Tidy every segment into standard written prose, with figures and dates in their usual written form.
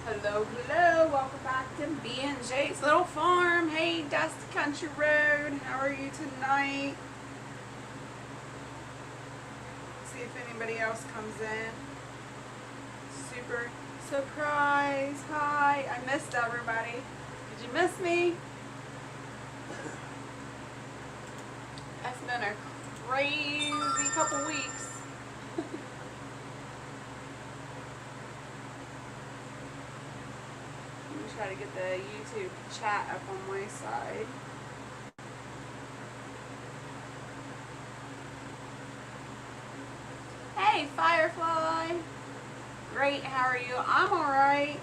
Hello, hello, welcome back to B&J's Little Farm. Hey, Dusty Country Road, how are you tonight? See if anybody else comes in. Super surprise, hi, I missed everybody. Did you miss me? It's been a crazy couple weeks. Try to get the YouTube chat up on my side. Hey, Firefly. Great, how are you? I'm alright.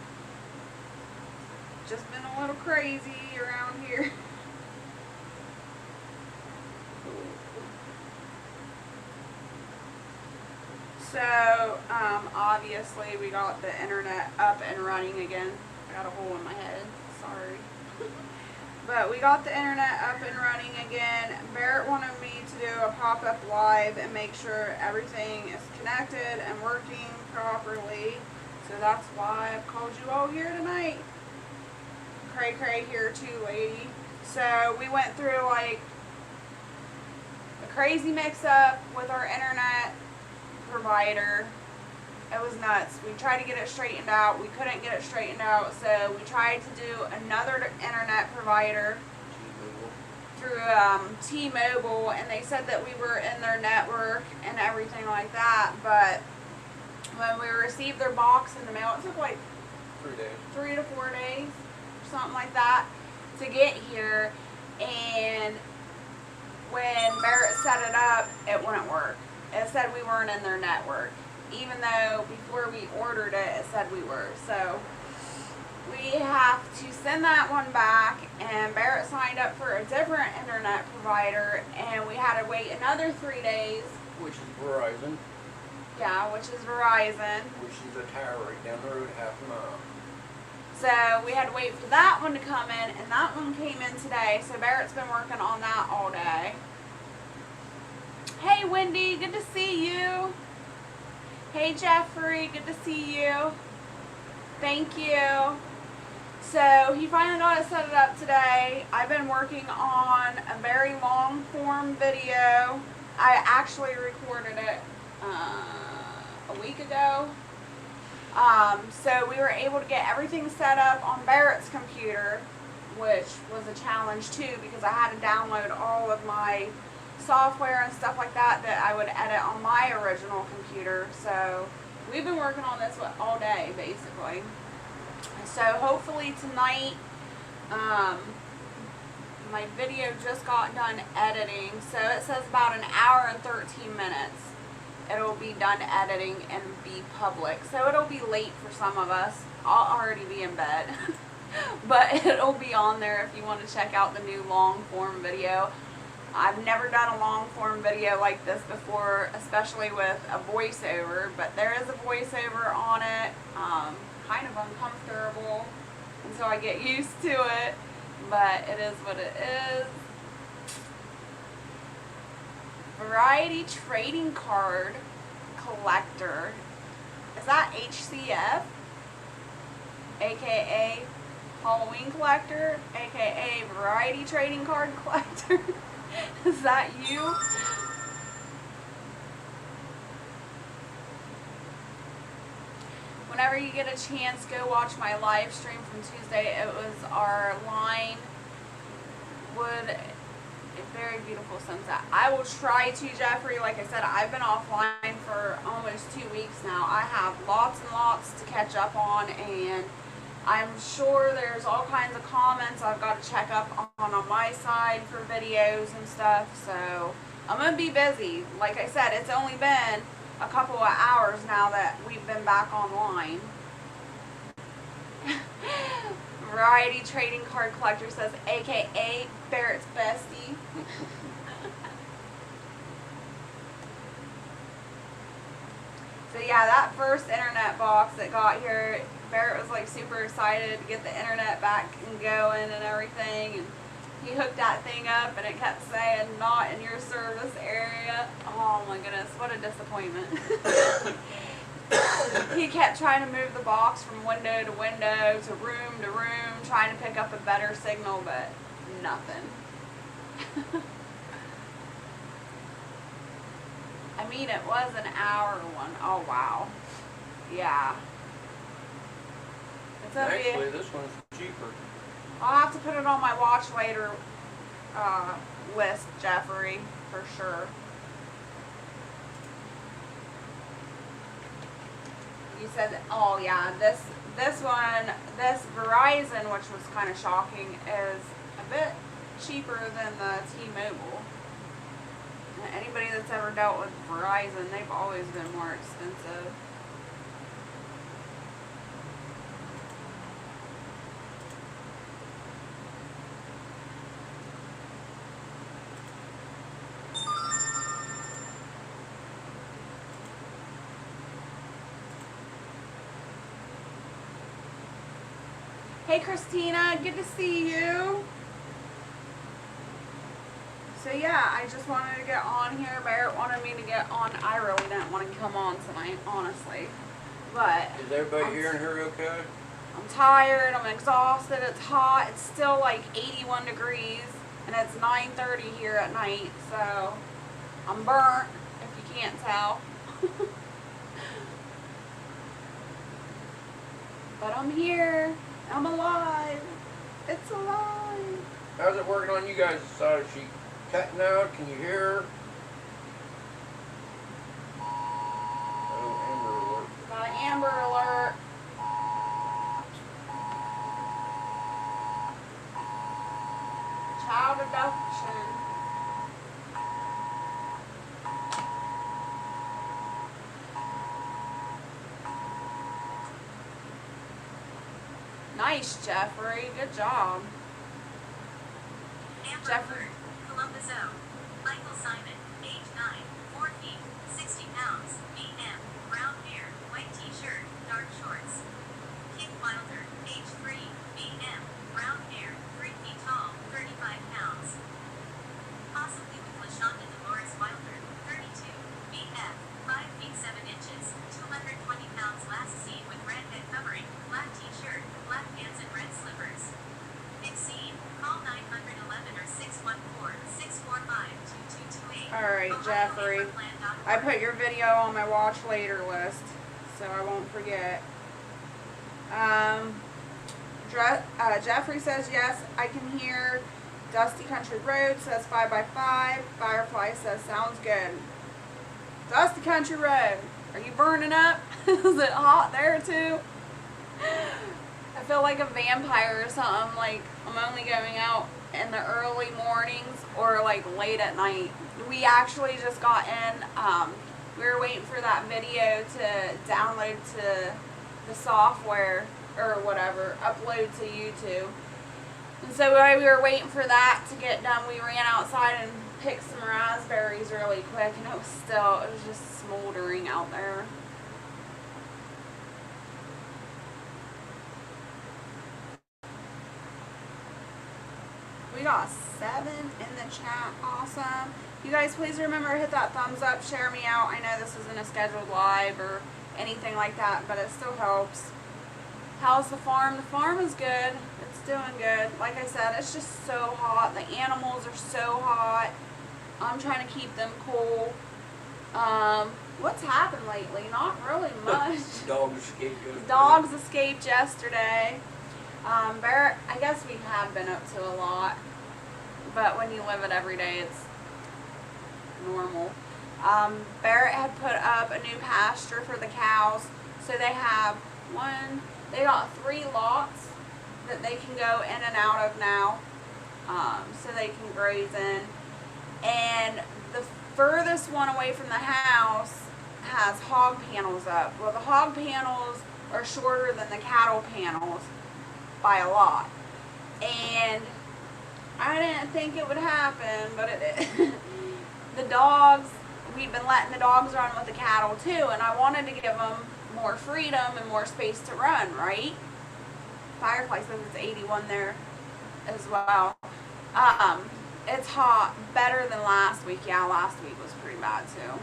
Just been a little crazy around here. So, obviously we got the internet up and running again. I got a hole in my head, sorry. But we got the internet up and running again. Barrett wanted me to do a pop-up live and make sure everything is connected and working properly. So that's why I've called you all here tonight. Cray cray here too, lady. So we went through like a crazy mix-up with our internet provider. It was nuts. We tried to get it straightened out. We couldn't get it straightened out, so we tried to do another internet provider through T-Mobile, and they said that we were in their network and everything like that. But when we received their box in the mail, it took like 3 to 4 days, or something like that, to get here. And when Barrett set it up, it wouldn't work. It said we weren't in their network, even though before we ordered it, it said we were. So we have to send that one back, and Barrett signed up for a different internet provider, and we had to wait another 3 days. Which is Verizon. Yeah, which is Verizon. Which is a tower right down the road, half a mile. So we had to wait for that one to come in, and that one came in today. So Barrett's been working on that all day. Hey Wendy, good to see you. Hey Jeffrey, good to see you. Thank you. So he finally got it set up today. I've been working on a very long form video. I actually recorded it a week ago. So we were able to get everything set up on Barrett's computer, which was a challenge too, because I had to download all of my software and stuff like that I would edit on my original computer. So we've been working on this all day basically. So hopefully tonight, my video just got done editing, so it says about an hour and 13 minutes it'll be done editing and be public. So it'll be late for some of us. I'll already be in bed. But it'll be on there if you want to check out the new long form video. I've never done a long form video like this before, especially with a voiceover, but there is a voiceover on it. Kind of uncomfortable until I get used to it, but it is what it is. Variety Trading Card Collector. Is that HCF? AKA Halloween Collector? AKA Variety Trading Card Collector? Is that you? Whenever you get a chance, go watch my live stream from Tuesday. It was our line wood, a very beautiful sunset. I will try to, Jeffrey. Like I said, I've been offline for almost 2 weeks now. I have lots and lots to catch up on, and I'm sure there's all kinds of comments I've got to check up on my side for videos and stuff. So I'm going to be busy. Like I said, it's only been a couple of hours now that we've been back online. Variety Trading Card Collector says, AKA Barrett's bestie. So yeah, that first internet box that got here, Barrett was like super excited to get the internet back and going and everything, and he hooked that thing up and it kept saying not in your service area. Oh my goodness, what a disappointment. he kept trying to move the box from window to window to room, trying to pick up a better signal, but nothing. I mean, it was an hour one. Oh, wow. Yeah. It's gonna Actually, be, this one's cheaper. I'll have to put it on my watch later list, Jeffrey, for sure. You said, oh yeah, this one, this Verizon, which was kind of shocking, is a bit cheaper than the T-Mobile. Anybody that's ever dealt with Verizon, they've always been more expensive. Hey Christina, good to see you. So yeah, I just wanted to get on here. Barrett wanted me to get on. I really didn't want to come on tonight, honestly. But Is everybody hearing her okay? I'm tired, I'm exhausted, it's hot, it's still like 81 degrees, and it's 9:30 here at night, so I'm burnt, if you can't tell. But I'm here. I'm alive. It's alive. How's it working on you guys' side? Is she cutting out? Can you hear her? Oh, Amber alert. Got an Amber alert. Child abduction. Nice, Jeffrey. Good job. Amber Jeffrey. Alert, Columbus O. Michael Simon, age 9, 4 feet, 60 pounds, BM, brown hair, white t-shirt, dark shorts. Kit Wilder, age 3, BM, brown hair, 3 feet tall, 35 pounds. Possibly with LaShonda Dolores Wilder, 32, BF, 5 feet 7 inches, 220 pounds, last seen with red head covering, black t-shirt, black pants and red slippers. If seen, call 911 or 614-645-2228. Alright, Jeffrey. I put your video on my watch later list, so I won't forget. Jeffrey says yes, I can hear. Dusty Country Road says 5x5. Firefly says sounds good. Dusty Country Road, are you burning up? Is it hot there too? I feel like a vampire or something. Like I'm only going out in the early mornings or like late at night. We actually just got in. We were waiting for that video to download to the software or whatever, upload to YouTube. And so while we were waiting for that to get done, we ran outside and picked some raspberries really quick, and it was just smoldering out there. We got 7 in the chat. Awesome. You guys, please remember to hit that thumbs up, share me out. I know this isn't a scheduled live or anything like that, but it still helps. How's the farm? The farm is good. It's doing good. Like I said, it's just so hot. The animals are so hot. I'm trying to keep them cool. What's happened lately? Not really much. Dogs escaped yesterday. Dogs escaped yesterday. Barrett, I guess we have been up to a lot, but when you live it every day, it's normal. Barrett had put up a new pasture for the cows, so they have they got 3 lots that they can go in and out of now, so they can graze in, and the furthest one away from the house has hog panels up. Well, the hog panels are shorter than the cattle panels by a lot, and I didn't think it would happen, but it did. The dogs, we'd been letting the dogs run with the cattle too, and I wanted to give them more freedom and more space to run, right? Firefly says it's 81 there as well. It's hot, better than last week. Yeah, last week was pretty bad too.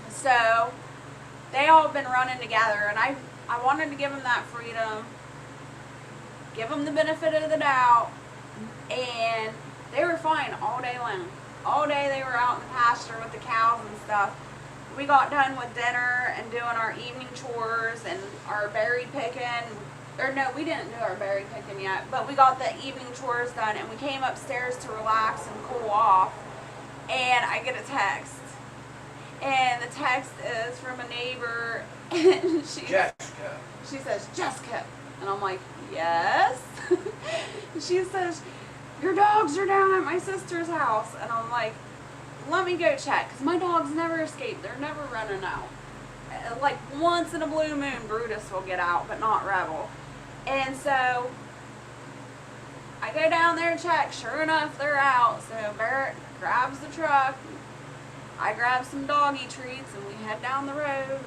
So they all have been running together, and I wanted to give them that freedom, give them the benefit of the doubt, and they were fine all day long. All day they were out in the pasture with the cows and stuff. We got done with dinner and doing our evening chores and our berry picking. Or no, we didn't do our berry picking yet, but we got the evening chores done, and we came upstairs to relax and cool off, and I get a text. And the text is from a neighbor, and Jessica. she says, Jessica. And I'm like, yes. She says, your dogs are down at my sister's house. And I'm like, let me go check, because my dogs never escape. They're never running out. Like once in a blue moon, Brutus will get out, but not Rebel. And so I go down there and check. Sure enough, they're out. So Barrett grabs the truck. I grab some doggy treats, and we head down the road.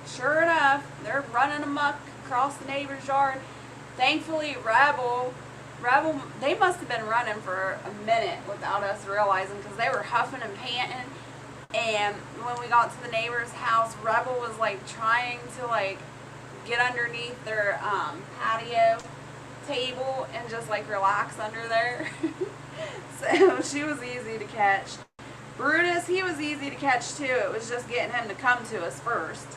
Sure enough, they're running amok across the neighbor's yard. Thankfully, Rebel, they must have been running for a minute without us realizing, because they were huffing and panting. And when we got to the neighbor's house, Rebel was like trying to like get underneath their patio table and just like relax under there. So she was easy to catch. Brutus, he was easy to catch too. It was just getting him to come to us first.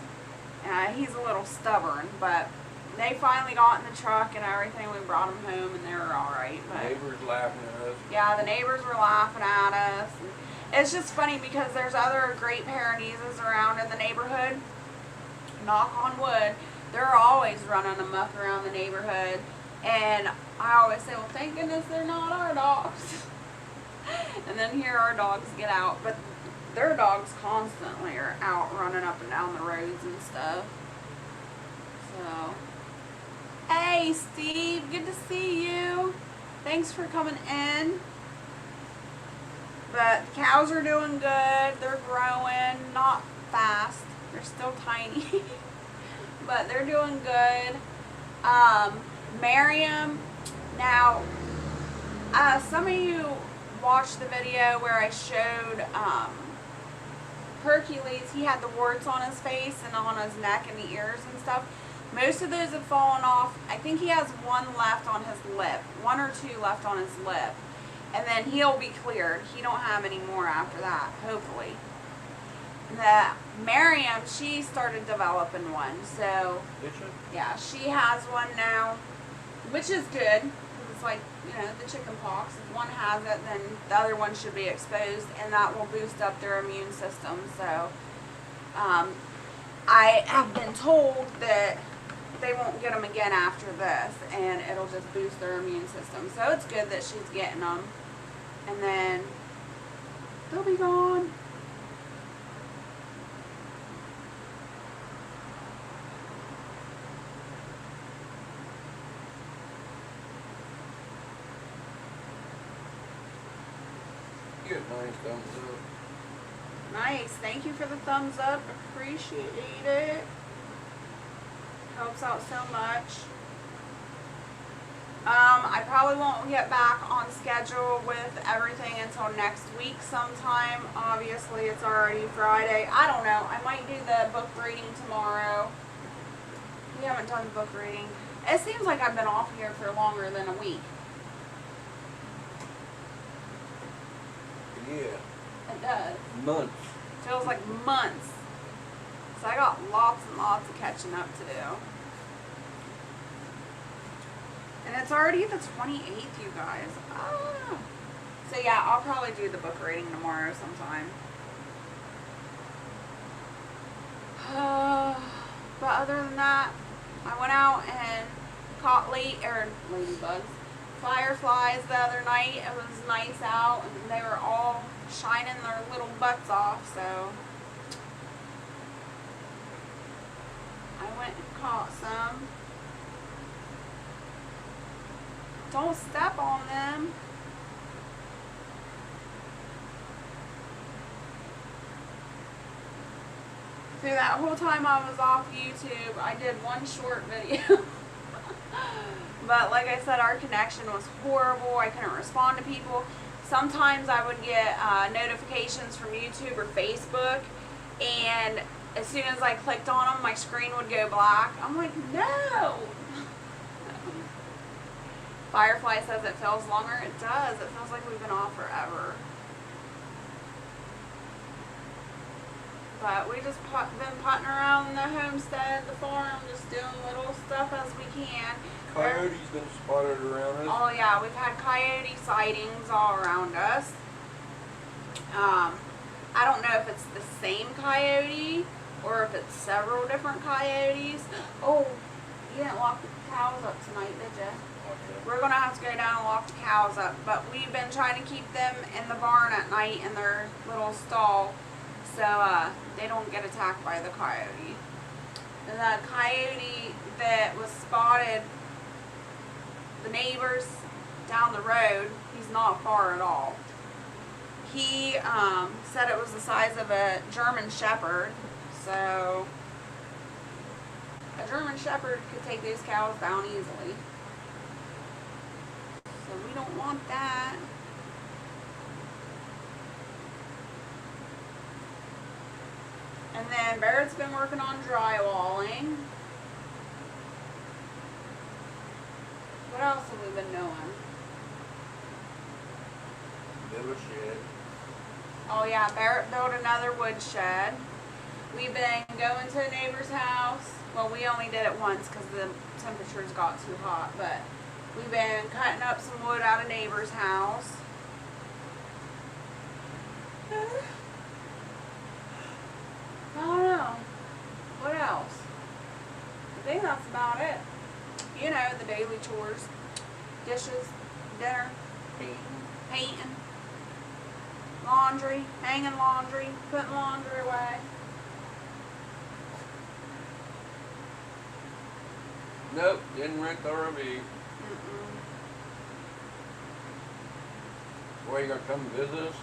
He's a little stubborn, but they finally got in the truck and everything. We brought them home, and they were all right. But Neighbors laughing at us. yeah, the neighbors were laughing at us. And it's just funny because there's other great Pyrenees around in the neighborhood. Knock on wood, they're always running amok around the neighborhood. And I always say, well, thank goodness they're not our dogs. And then here our dogs get out, but their dogs constantly are out running up and down the roads and stuff. So, hey Steve, good to see you. Thanks for coming in. But the cows are doing good. They're growing, not fast. They're still tiny, but they're doing good. Miriam, now, some of you watched the video where I showed Hercules. He had the warts on his face and on his neck and the ears and stuff. Most of those have fallen off. I think he has one left on his lip, 1 or 2 left on his lip, and then he'll be cleared. He don't have any more after that, hopefully. Miriam, she started developing one, so Did she? yeah, she has one now, which is good. It's like, you know, the chicken pox. If one has it, then the other one should be exposed, and that will boost up their immune system. So I have been told that they won't get them again after this, and it'll just boost their immune system. So it's good that she's getting them, and then they'll be gone. You get nice thumbs up. Nice. Thank you for the thumbs up. Appreciate it. Helps out so much. I probably won't get back on schedule with everything until next week sometime. Obviously, it's already Friday. I don't know. I might do the book reading tomorrow. We haven't done the book reading. It seems like I've been off here for longer than a week. Yeah. It does. Months. Feels like months. So I got lots and lots of catching up to do. And it's already the 28th, you guys. Ah. So yeah, I'll probably do the book reading tomorrow sometime. But other than that, I went out and caught ladybugs, fireflies the other night. It was nice out, and they were all shining their little butts off, so I went and caught some. Don't step on them. Through that whole time I was off YouTube, I did one short video. But like I said, our connection was horrible. I couldn't respond to people. Sometimes I would get notifications from YouTube or Facebook, and as soon as I clicked on them, screen would go black. I'm like, no. Firefly says it feels longer. It does. It feels like we've been off forever. But we just been putting around the homestead, the farm, just doing little stuff as we can. Coyotes been spotted around us. Oh yeah, we've had coyote sightings all around us. I don't know if it's the same coyote or if it's several different coyotes. Oh, you didn't lock the cows up tonight, did you? We're going to have to go down and lock the cows up, but we've been trying to keep them in the barn at night in their little stall so they don't get attacked by the coyote. And the coyote that was spotted, the neighbors down the road, he's not far at all. He said it was the size of a German Shepherd, so a German Shepherd could take those cows down easily. So we don't want that. And then Barrett's been working on drywalling. What else have we been doing? Build a shed. Oh yeah, Barrett built another wood shed. We've been going to a neighbor's house. Well, we only did it once because the temperatures got too hot, but we've been cutting up some wood out of neighbor's house. I don't know. What else? I think that's about it. You know, the daily chores. Dishes, dinner, painting, laundry, hanging laundry, putting laundry away. Nope, didn't rent the RV. Why, you gonna come visit us?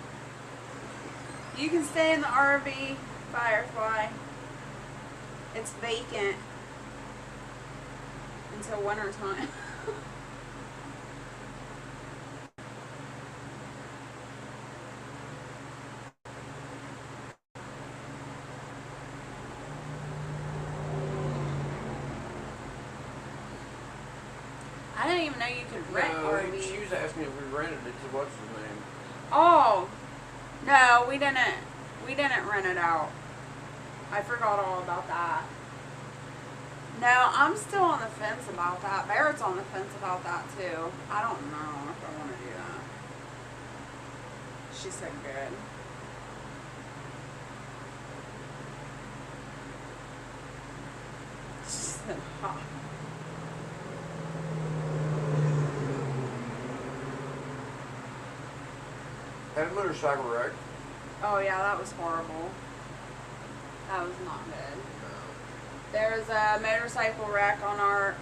You can stay in the RV, Firefly. It's vacant until winter time. I didn't even know you could rent No, RVs. she was asking if we rented it to what's his name. Oh, no, we didn't rent it out. I forgot all about that. No, I'm still on the fence about that. Barrett's on the fence about that too. I don't know if I want to do that. She said good. She said hot. Had a motorcycle wreck. Oh yeah, that was horrible. That was not good. There was a motorcycle wreck on our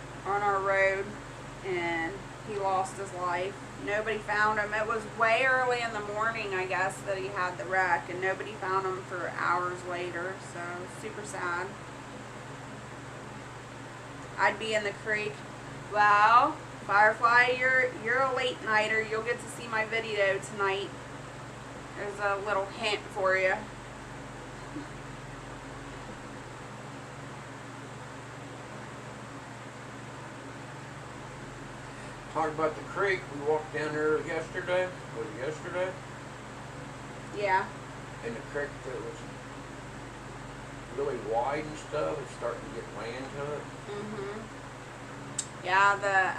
road, and he lost his life. Nobody found him. It was way early in the morning, I guess, that he had the wreck, and nobody found him for hours later. So super sad. I'd be in the creek. Well, Firefly, you're a late nighter. You'll get to see my video tonight. There's a little hint for you. Talk about the creek. We walked down there yesterday. Was it yesterday? Yeah. And the creek that was really wide and stuff, it's starting to get land to it. Yeah, the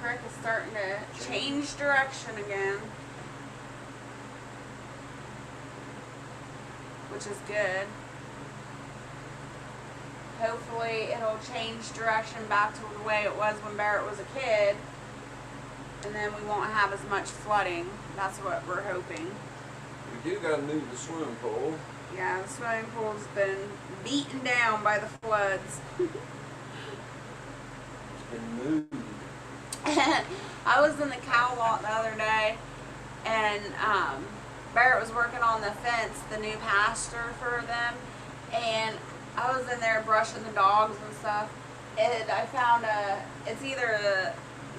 creek is starting to change direction again, which is good. Hopefully it'll change direction back to the way it was when Barrett was a kid, and then we won't have as much flooding. That's what we're hoping. We do gotta move the swimming pool. Yeah, the swimming pool's been beaten down by the floods. It's been moved. I was in the cow lot the other day, and Barrett was working on the fence, the new pasture for them, and I was in there brushing the dogs and stuff, and I found it's either a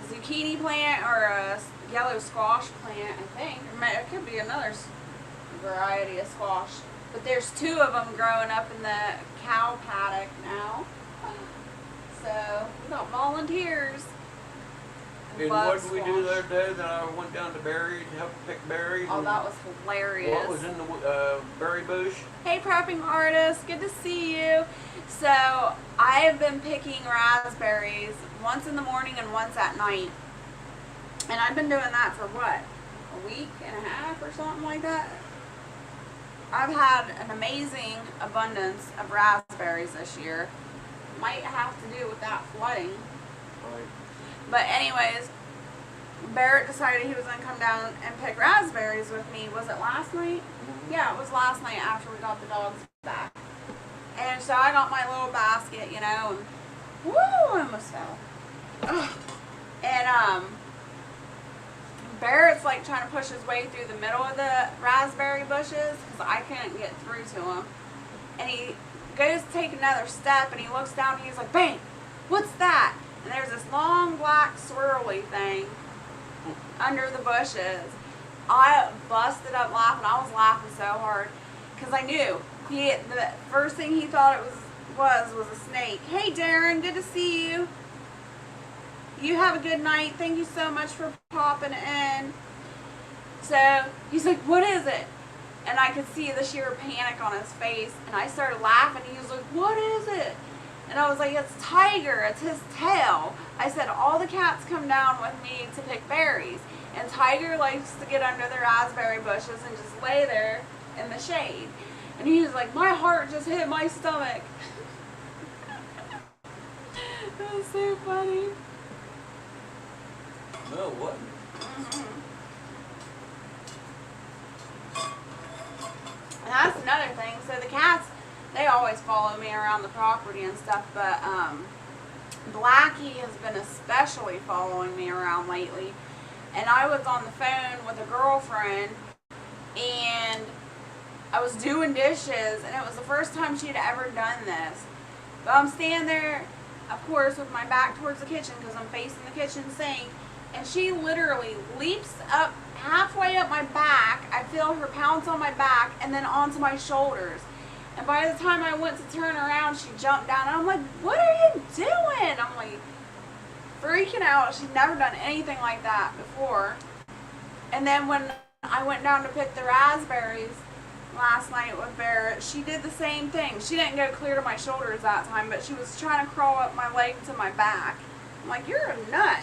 zucchini plant or a yellow squash plant, I think. It could be another variety of squash. But there's two of them growing up in the cow paddock now. volunteers. And what did we do the other day that I went down to berries, helped pick berries? Oh, and that was hilarious. what was in the berry bush? Hey, prepping artist, good to see you. So I have been picking raspberries once in the morning and once at night. And I've been doing that for what? A week and a half or something like that? I've had an amazing abundance of raspberries this year. Might have to do with that flooding. Right. But anyways, Barrett decided he was going to come down and pick raspberries with me. Was it last night? Mm-hmm. Yeah, it was last night after we got the dogs back. And so I got my little basket, you know, and woo, I almost fell. Ugh. And Barrett's like trying to push his way through the middle of the raspberry bushes because I couldn't get through to him. And he goes to take another step and he looks down and he's like, bang, what's that? And there's this long black swirly thing under the bushes. I busted up laughing. I was laughing so hard because I knew the first thing he thought it was a snake. Hey Darren, good to see you. You have a good night. Thank you so much for popping in. So he's like, what is it? And I could see the sheer panic on his face. And I started laughing. He was like, what is it? And I was like, it's Tiger. It's his tail. I said, all the cats come down with me to pick berries. And Tiger likes to get under the raspberry bushes and just lay there in the shade. And he was like, my heart just hit my stomach. It was so funny. No, it wasn't. And that's another thing. So the cats, they always follow me around the property and stuff, but Blackie has been especially following me around lately. And I was on the phone with a girlfriend, and I was doing dishes, and it was the first time she'd ever done this. But I'm standing there, of course, with my back towards the kitchen because I'm facing the kitchen sink. And she literally leaps up halfway up my back. I feel her pounce on my back and then onto my shoulders. And by the time I went to turn around, she jumped down. And I'm like, what are you doing? I'm like freaking out. She'd never done anything like that before. And then when I went down to pick the raspberries last night with Barrett, she did the same thing. She didn't go clear to my shoulders that time, but she was trying to crawl up my leg to my back. I'm like, you're a nut.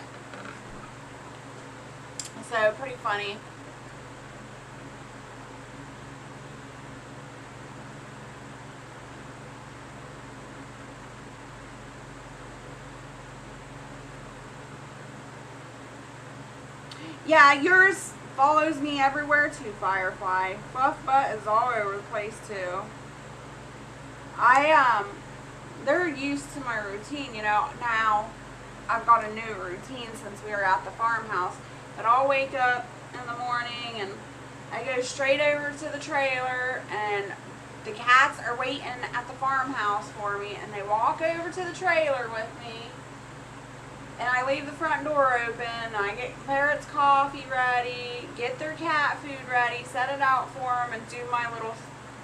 So, pretty funny. Yeah, yours follows me everywhere too, Firefly. Fluff Butt is all over the place too. They're used to my routine, you know. Now, I've got a new routine since we were at the farmhouse. But I'll wake up in the morning and I go straight over to the trailer, and the cats are waiting at the farmhouse for me, and they walk over to the trailer with me, and I leave the front door open. I get Barrett's coffee ready, get their cat food ready, set it out for them, and do my little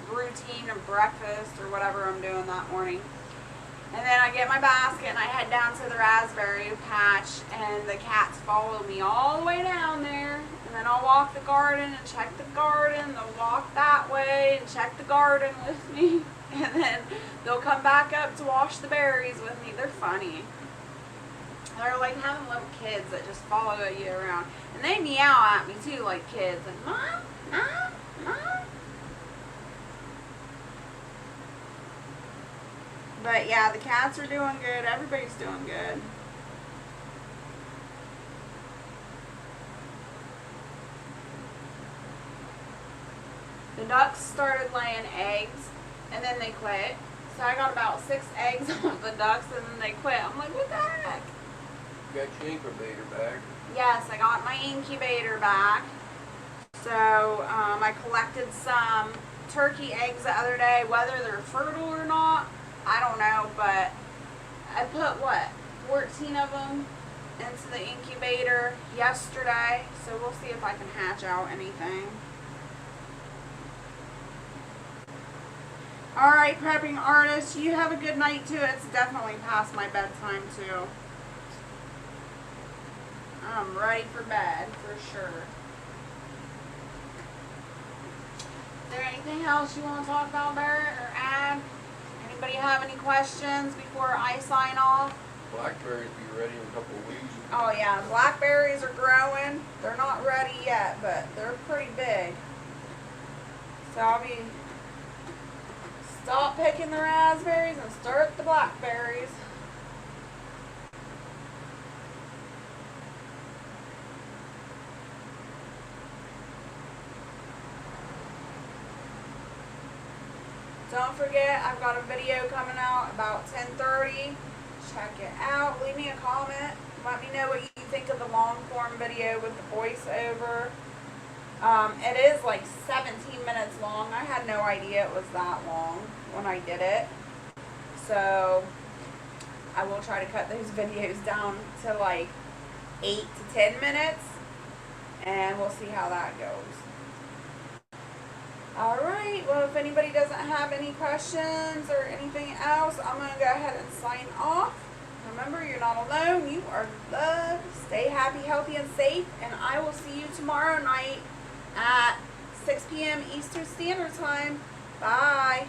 routine of breakfast or whatever I'm doing that morning. And then I get my basket and I head down to the raspberry patch, and the cats follow me all the way down there. And then I'll walk the garden and check the garden. They'll walk that way and check the garden with me. And then they'll come back up to wash the berries with me. They're funny. They're like having little kids that just follow you around. And they meow at me too like kids. Like, Mom, Mom, Mom. But yeah, the cats are doing good. Everybody's doing good. The ducks started laying eggs and then they quit. So I got about 6 eggs off the ducks and then they quit. I'm like, what the heck? You got your incubator back? Yes, I got my incubator back. So I collected some turkey eggs the other day. Whether they're fertile or not, I don't know, but I put, 14 of them into the incubator yesterday, so we'll see if I can hatch out anything. Alright, prepping artists, you have a good night too. It's definitely past my bedtime too. I'm ready for bed, for sure. Is there anything else you want to talk about, Barrett, or add? Anybody have any questions before I sign off? Blackberries be ready in a couple of weeks. Oh yeah, blackberries are growing. They're not ready yet, but they're pretty big. So I'll be stop picking the raspberries and start the blackberries. Don't forget, I've got a video coming out about 10:30. Check it out. Leave me a comment. Let me know what you think of the long form video with the voiceover. It is like 17 minutes long. I had no idea it was that long when I did it. So I will try to cut those videos down to like 8 to 10 minutes. And we'll see how that goes. Alright, well if anybody doesn't have any questions or anything else, I'm going to go ahead and sign off. Remember, you're not alone. You are loved. Stay happy, healthy, and safe. And I will see you tomorrow night at 6 p.m. Eastern Standard Time. Bye.